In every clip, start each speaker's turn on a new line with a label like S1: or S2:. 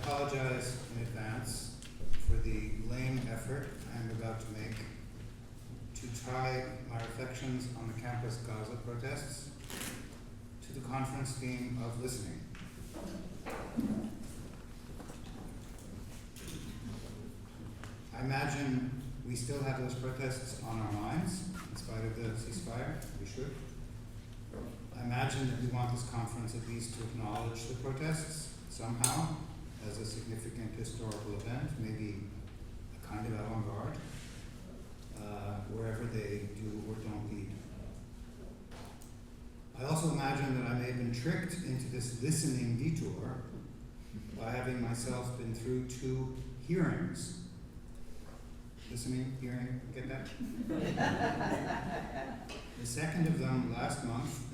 S1: apologize in advance for the lame effort I'm about to make to tie my reflections on the campus Gaza protests to the conference theme of listening. I imagine we still have those protests on our minds, in spite of the ceasefire. We should. I imagine that we want this conference at least to acknowledge the protests somehow as a significant historical event, maybe a kind of avant-garde, wherever they do or don't lead. I also imagine that I may have been tricked into this listening detour by having myself been through 2 hearings. Listening, hearing, get that? The second of them last month,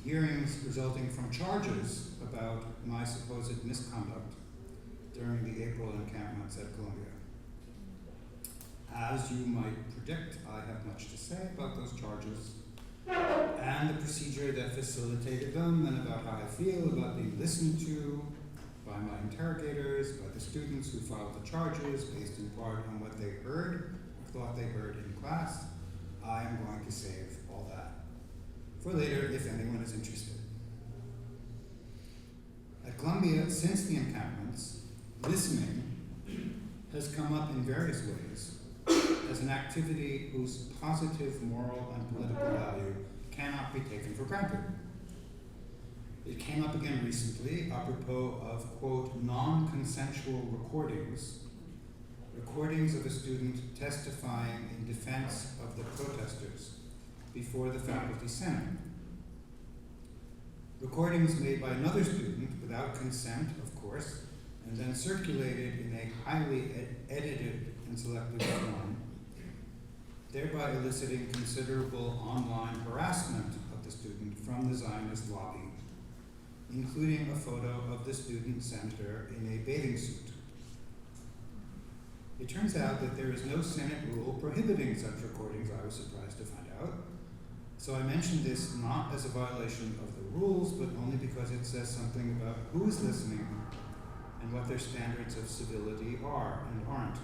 S1: hearings resulting from charges about my supposed misconduct during the April encampments at Columbia. As you might predict, I have much to say about those charges and the procedure that facilitated them, and about how I feel about being listened to by my interrogators, by the students who filed the charges based in part on what they heard or thought they heard in class. I am going to save all that for later if anyone is interested. At Columbia, since the encampments, listening has come up in various ways as an activity whose positive moral and political value cannot be taken for granted. It came up again recently apropos of, quote, non-consensual recordings of a student testifying in defense of the protesters before the faculty senate. Recordings made by another student without consent, of course, and then circulated in a highly edited and selective form, thereby eliciting considerable online harassment of the student from the Zionist lobby, including a photo of the student senator in a bathing suit. It turns out that there is no Senate rule prohibiting such recordings, I was surprised to find out. So I mention this not as a violation of the rules, but only because it says something about who is listening and what their standards of civility are and aren't.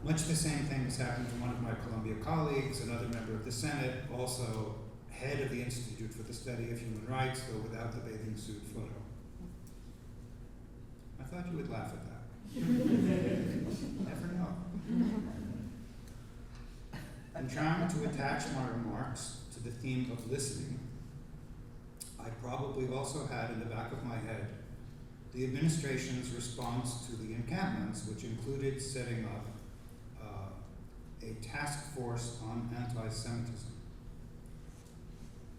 S1: Much the same thing has happened to one of my Columbia colleagues, another member of the Senate, also head of the Institute for the Study of Human Rights, though without the bathing suit photo. I thought you would laugh at that. Never know. In trying to attach my remarks to the theme of listening, I probably also had in the back of my head the administration's response to the encampments, which included setting up a task force on anti-Semitism.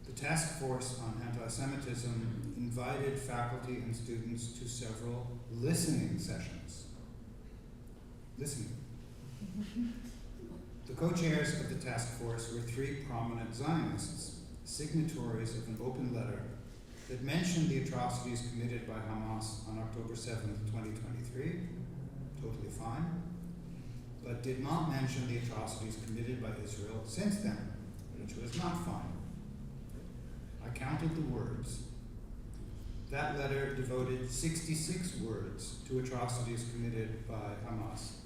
S1: The task force on anti-Semitism invited faculty and students to several listening sessions. Listening. The co-chairs of the task force were 3 prominent Zionists, signatories of an open letter that mentioned the atrocities committed by Hamas on October 7th, 2023, totally fine, but did not mention the atrocities committed by Israel since then, which was not fine. I counted the words. That letter devoted 66 words to atrocities committed by Hamas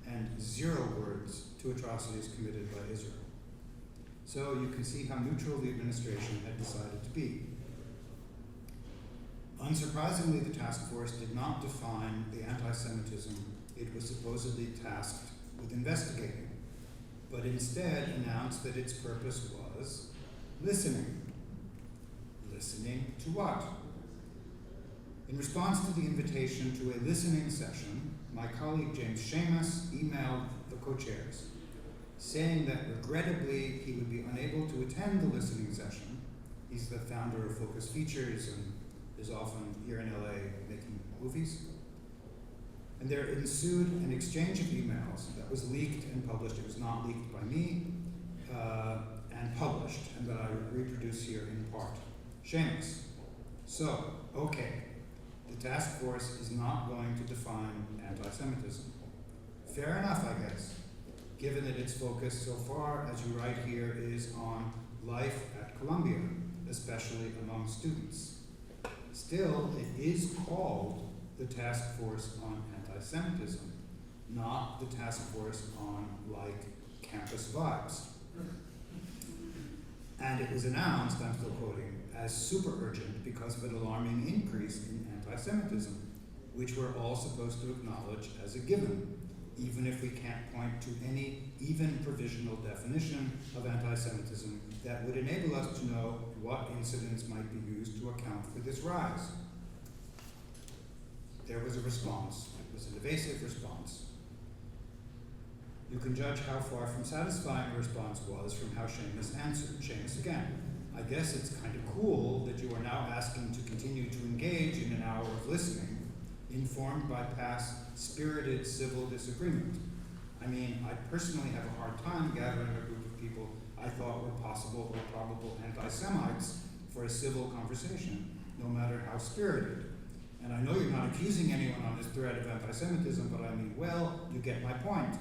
S1: and 0 words to atrocities committed by Israel. So you can see how neutral the administration had decided to be. Unsurprisingly, the task force did not define the anti-Semitism it was supposedly tasked with investigating, but instead announced that its purpose was listening. Listening to what? In response to the invitation to a listening session, my colleague James Seamus emailed the co-chairs, saying that regrettably he would be unable to attend the listening session. He's the founder of Focus Features and is often here in LA making movies. And there ensued an exchange of emails that was leaked and published. It was not leaked by me, and published, and that I reproduce here in part. Seamus. So, okay, the task force is not going to define anti-Semitism. Fair enough, I guess, given that its focus so far, as you write here, is on life at Columbia, especially among students. Still, it is called the task force on anti-Semitism, not the task force on, like, campus vibes. And it was announced, I'm still quoting, as super urgent because of an alarming increase in anti-Semitism, which we're all supposed to acknowledge as a given, even if we can't point to any even provisional definition of anti-Semitism that would enable us to know what incidents might be used to account for this rise. There was a response. It was an evasive response. You can judge how far from satisfying a response was from how Seamus answered. Seamus again, I guess it's kind of cool that you are now asking to continue to engage in an hour of listening, informed by past spirited civil disagreement. I mean, I personally have a hard time gathering a group of people I thought were possible or probable anti-Semites for a civil conversation, no matter how spirited. And I know you're not accusing anyone on this thread of anti-Semitism, but I mean, well, you get my point.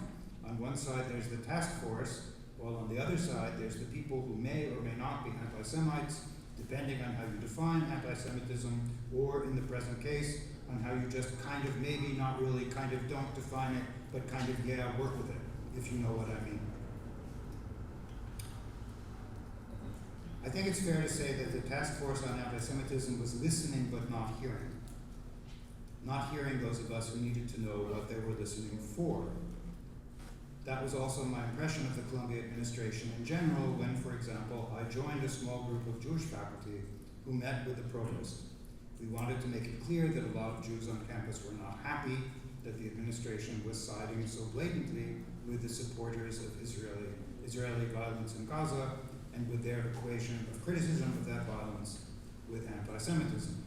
S1: On one side, there's the task force, while on the other side, there's the people who may or may not be anti-Semites, depending on how you define anti-Semitism, or in the present case, on how you just kind of maybe, not really, kind of don't define it, but kind of, yeah, work with it, if you know what I mean. I think it's fair to say that the task force on anti-Semitism was listening but not hearing. Not hearing those of us who needed to know what they were listening for. That was also my impression of the Columbia administration in general when, for example, I joined a small group of Jewish faculty who met with the provost. We wanted to make it clear that a lot of Jews on campus were not happy that the administration was siding so blatantly with the supporters of Israeli violence in Gaza and with their equation of criticism of that violence with anti-Semitism.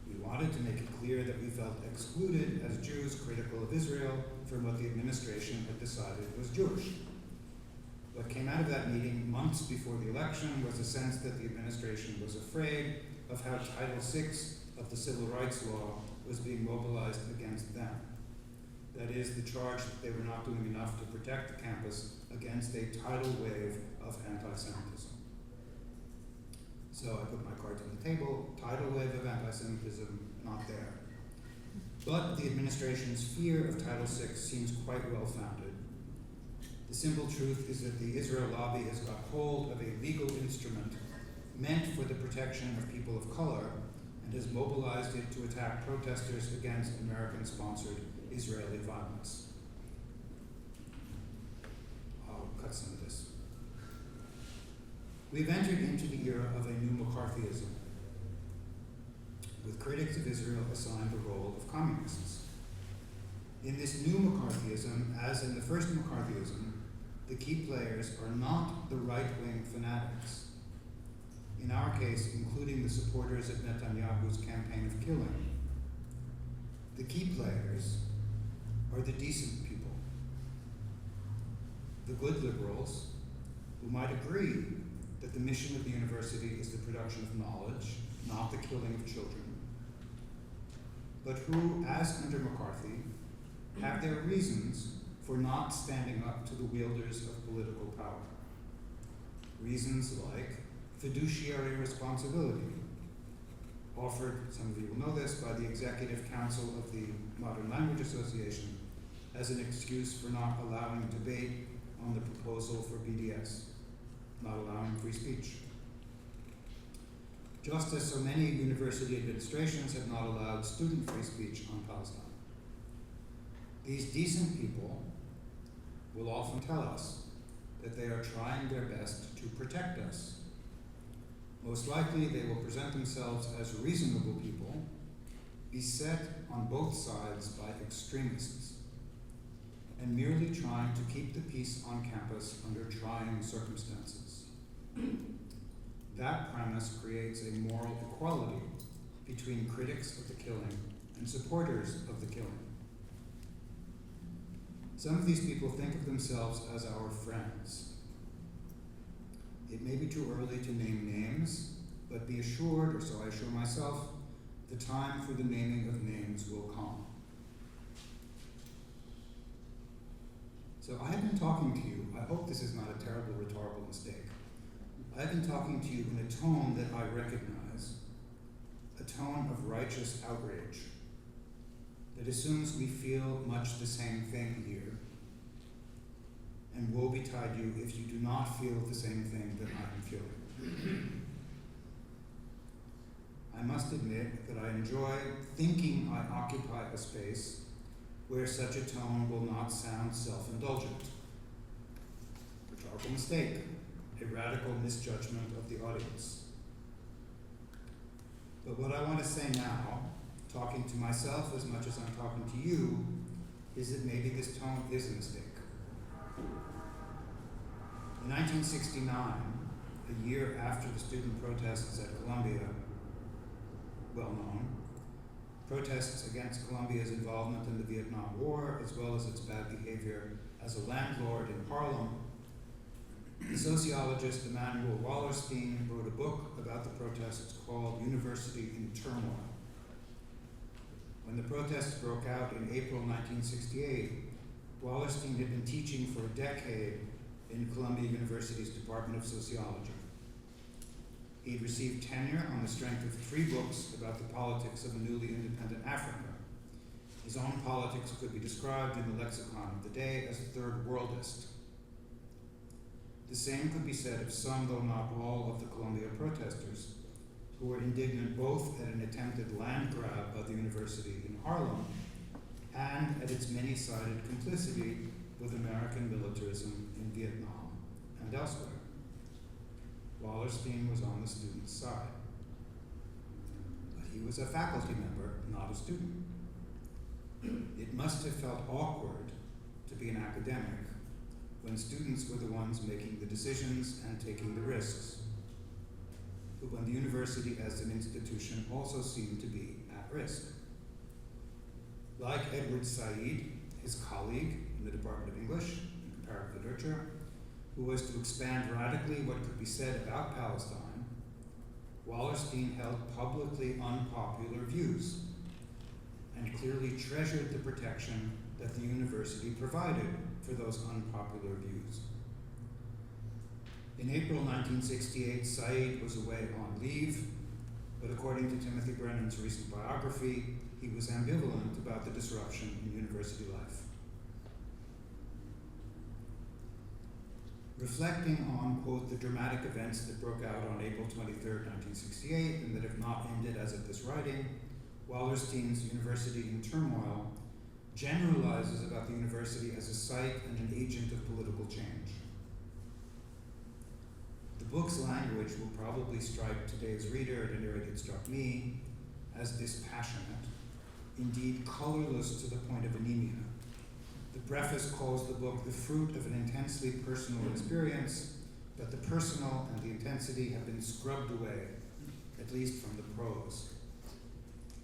S1: We wanted to make it clear that we felt excluded as Jews critical of Israel from what the administration had decided was Jewish. What came out of that meeting months before the election was a sense that the administration was afraid of how Title VI of the Civil Rights Law was being mobilized against them. That is, the charge that they were not doing enough to protect the campus against a tidal wave of anti-Semitism. So I put my cards on the table, tidal wave of anti-Semitism, not there. But the administration's fear of Title VI seems quite well-founded. The simple truth is that the Israel lobby has got hold of a legal instrument meant for the protection of people of color and has mobilized it to attack protesters against American-sponsored Israeli violence. I'll cut some of this. We've entered into the era of a new McCarthyism, with critics of Israel assigned the role of communists. In this new McCarthyism, as in the first McCarthyism, the key players are not the right-wing fanatics, in our case, including the supporters of Netanyahu's campaign of killing. The key players are the decent people, the good liberals who might agree that the mission of the university is the production of knowledge, not the killing of children, but who, as under McCarthy, have their reasons for not standing up to the wielders of political power. Reasons like fiduciary responsibility, offered, some of you will know this, by the Executive Council of the Modern Language Association as an excuse for not allowing debate on the proposal for BDS, not allowing free speech. Just as so many university administrations have not allowed student free speech on Palestine. These decent people will often tell us that they are trying their best to protect us. Most likely, they will present themselves as reasonable people, beset on both sides by extremists, and merely trying to keep the peace on campus under trying circumstances. That premise creates a moral equality between critics of the killing and supporters of the killing. Some of these people think of themselves as our friends. It may be too early to name names, but be assured, or so I assure myself, the time for the naming of names will come. So I have been talking to you, I hope this is not a terrible rhetorical mistake. I've been talking to you in a tone that I recognize, a tone of righteous outrage. that assumes we feel much the same thing here. And woe betide you if you do not feel the same thing that I am feeling. I must admit that I enjoy thinking I occupy a space where such a tone will not sound self-indulgent. Rhetorical mistake, a radical misjudgment of the audience. But what I want to say now, talking to myself as much as I'm talking to you, is that maybe this tone is a mistake. In 1969, a year after the student protests at Columbia, well known, protests against Columbia's involvement in the Vietnam War, as well as its bad behavior as a landlord in Harlem, the sociologist Emanuel Wallerstein wrote a book about the protests called University in Turmoil. When the protests broke out in April 1968, Wallerstein had been teaching for a decade in Columbia University's Department of Sociology. He had received tenure on the strength of 3 books about the politics of a newly independent Africa. His own politics could be described in the lexicon of the day as third worldist. The same could be said of some, though not all, of the Columbia protesters, who were indignant both at an attempted land grab by the university in Harlem and at its many-sided complicity with American militarism in Vietnam and elsewhere. Wallerstein was on the student's side. But he was a faculty member, not a student. It must have felt awkward to be an academic when students were the ones making the decisions and taking the risks, but when the university as an institution also seemed to be at risk. Like Edward Said, his colleague in the Department of English and Comparative Literature, who was to expand radically what could be said about Palestine, Wallerstein held publicly unpopular views and clearly treasured the protection that the university provided for those unpopular views. In April 1968, Said was away on leave, but according to Timothy Brennan's recent biography, he was ambivalent about the disruption in university life. Reflecting on, quote, the dramatic events that broke out on April 23, 1968, and that have not ended as of this writing, Wallerstein's University in Turmoil generalizes about the university as a site and an agent of political change. The book's language will probably strike today's reader, at any rate it struck me, as dispassionate, indeed colorless to the point of anemia. The preface calls the book the fruit of an intensely personal experience, but the personal and the intensity have been scrubbed away, at least from the prose.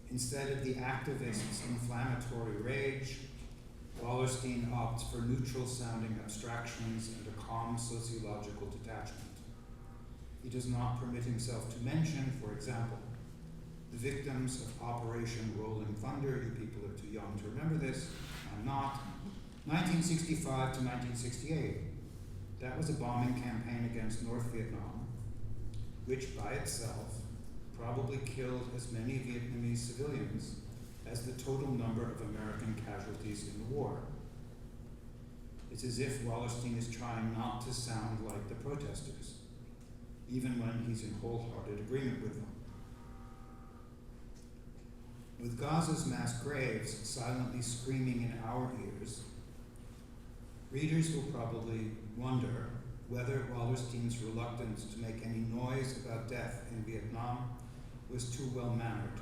S1: Instead of the activist's inflammatory rage, Wallerstein opts for neutral-sounding abstractions and a calm sociological detachment. He does not permit himself to mention, for example, the victims of Operation Rolling Thunder. You people are too young to remember this. I'm not. 1965 to 1968. That was a bombing campaign against North Vietnam, which by itself probably killed as many Vietnamese civilians as the total number of American casualties in the war. It's as if Wallerstein is trying not to sound like the protesters, even when he's in wholehearted agreement with them. With Gaza's mass graves silently screaming in our ears, readers will probably wonder whether Wallerstein's reluctance to make any noise about death in Vietnam was too well-mannered,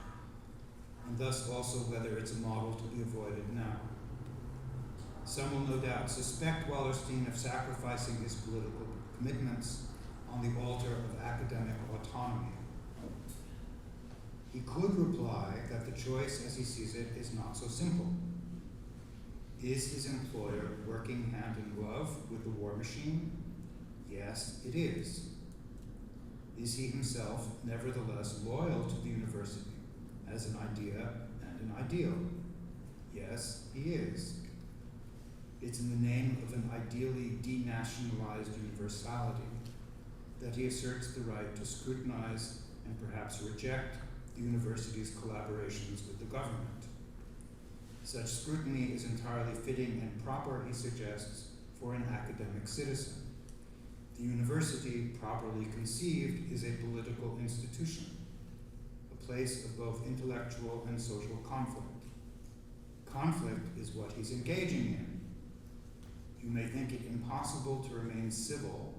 S1: and thus also whether it's a model to be avoided now. Some will no doubt suspect Wallerstein of sacrificing his political commitments on the altar of academic autonomy. He could reply that the choice, as he sees it, is not so simple. Is his employer working hand in glove with the war machine? Yes, it is. Is he himself nevertheless loyal to the university as an idea and an ideal? Yes, he is. It's in the name of an ideally denationalized universality that he asserts the right to scrutinize and perhaps reject the university's collaborations with the government. Such scrutiny is entirely fitting and proper, he suggests, for an academic citizen. The university, properly conceived, is a political institution, a place of both intellectual and social conflict. Conflict is what he's engaging in. You may think it impossible to remain civil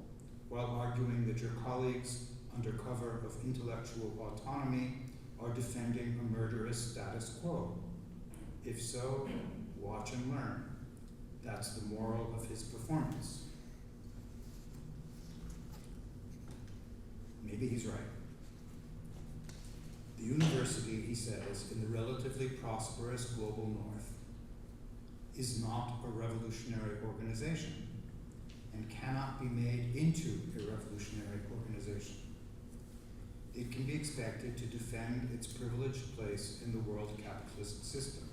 S1: while arguing that your colleagues, under cover of intellectual autonomy, are defending a murderous status quo. If so, watch and learn. That's the moral of his performance. Maybe he's right. The university, he says, in the relatively prosperous global north, is not a revolutionary organization and cannot be made into a revolutionary organization. It can be expected to defend its privileged place in the world capitalist system.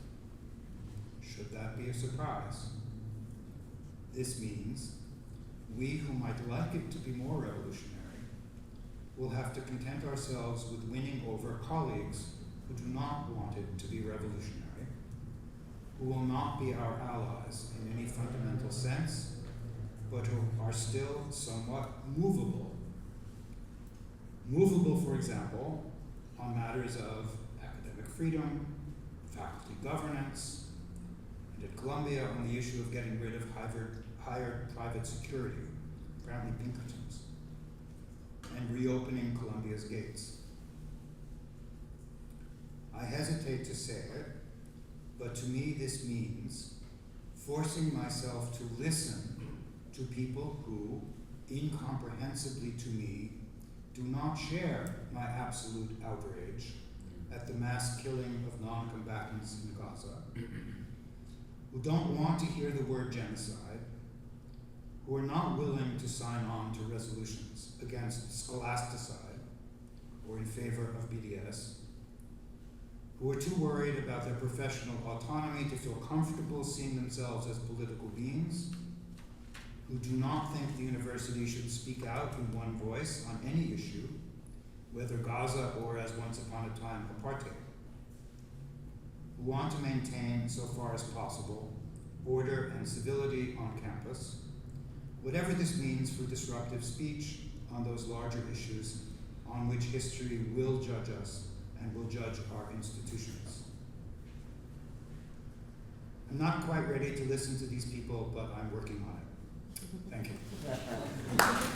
S1: Should that be a surprise? This means we who might like it to be more revolutionary will have to content ourselves with winning over colleagues who do not want it to be revolutionary, who will not be our allies in any fundamental sense, but who are still somewhat movable. Movable, for example, on matters of academic freedom, faculty governance, and at Columbia on the issue of getting rid of hired private security, apparently Pinkertons, and reopening Columbia's gates. I hesitate to say it, but to me this means forcing myself to listen to people who, incomprehensibly to me, do not share my absolute outrage at the mass killing of non-combatants in Gaza, who don't want to hear the word genocide, who are not willing to sign on to resolutions against scholasticide or in favor of BDS, who are too worried about their professional autonomy to feel comfortable seeing themselves as political beings, who do not think the university should speak out in one voice on any issue, whether Gaza or, as once upon a time, apartheid, who want to maintain, so far as possible, order and civility on campus, whatever this means for disruptive speech on those larger issues on which history will judge us and will judge our institutions. I'm not quite ready to listen to these people, but I'm working on it. Thank you.